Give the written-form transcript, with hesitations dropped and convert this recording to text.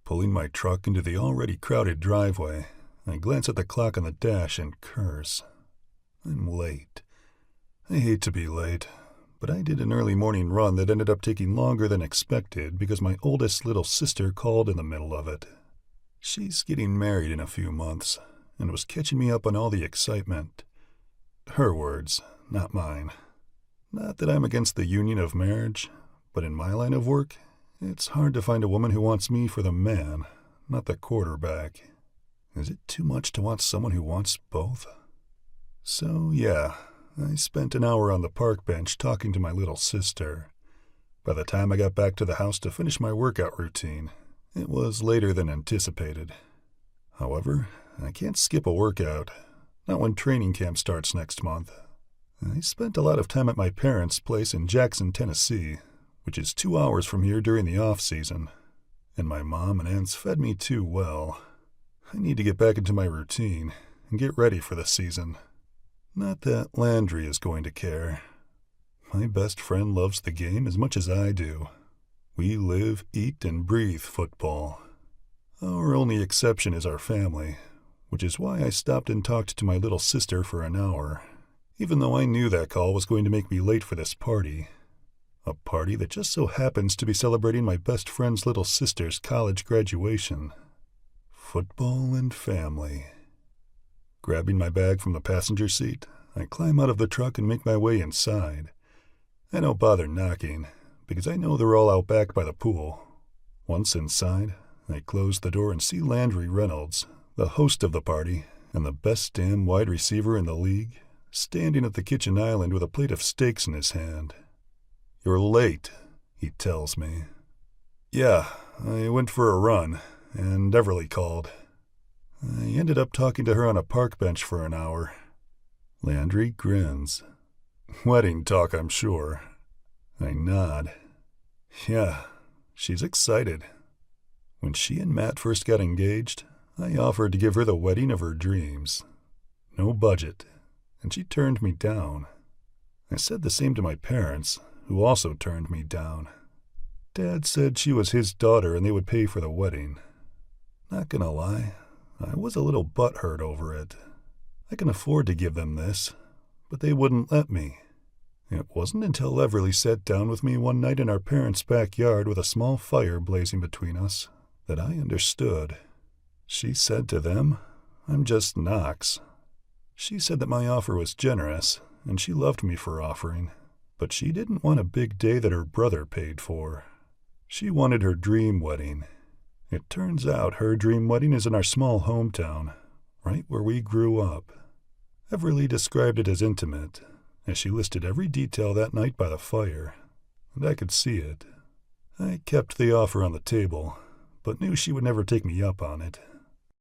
Pulling my truck into the already crowded driveway, I glance at the clock on the dash and curse. I'm late. I hate to be late, but I did an early morning run that ended up taking longer than expected because my oldest little sister called in the middle of it. She's getting married in a few months, and was catching me up on all the excitement. Her words, not mine. Not that I'm against the union of marriage, but in my line of work, it's hard to find a woman who wants me for the man, not the quarterback. Is it too much to want someone who wants both? So yeah, I spent an hour on the park bench talking to my little sister. By the time I got back to the house to finish my workout routine, it was later than anticipated. However, I can't skip a workout, not when training camp starts next month. I spent a lot of time at my parents' place in Jackson, Tennessee, which is 2 hours from here during the off-season, and my mom and aunts fed me too well. I need to get back into my routine and get ready for the season. Not that Landry is going to care. My best friend loves the game as much as I do. We live, eat, and breathe football. Our only exception is our family, which is why I stopped and talked to my little sister for an hour, even though I knew that call was going to make me late for this party. A party that just so happens to be celebrating my best friend's little sister's college graduation. Football and family. Grabbing my bag from the passenger seat, I climb out of the truck and make my way inside. I don't bother knocking, because I know they're all out back by the pool. Once inside, I close the door and see Landry Reynolds, the host of the party and the best damn wide receiver in the league, standing at the kitchen island with a plate of steaks in his hand. "You're late," he tells me. "Yeah, I went for a run, and Everly called. I ended up talking to her on a park bench for an hour." Landry grins. "Wedding talk, I'm sure." I nod. "Yeah, she's excited. When she and Matt first got engaged, I offered to give her the wedding of her dreams. No budget, and she turned me down. I said the same to my parents, who also turned me down. Dad said she was his daughter and they would pay for the wedding. Not gonna lie, I was a little butthurt over it. I can afford to give them this, but they wouldn't let me. It wasn't until Everly sat down with me one night in our parents' backyard with a small fire blazing between us that I understood. She said to them, 'I'm just Knox.' She said that my offer was generous, and she loved me for offering, but she didn't want a big day that her brother paid for. She wanted her dream wedding. It turns out her dream wedding is in our small hometown, right where we grew up. Everly described it as intimate, as she listed every detail that night by the fire, and I could see it. I kept the offer on the table, but knew she would never take me up on it.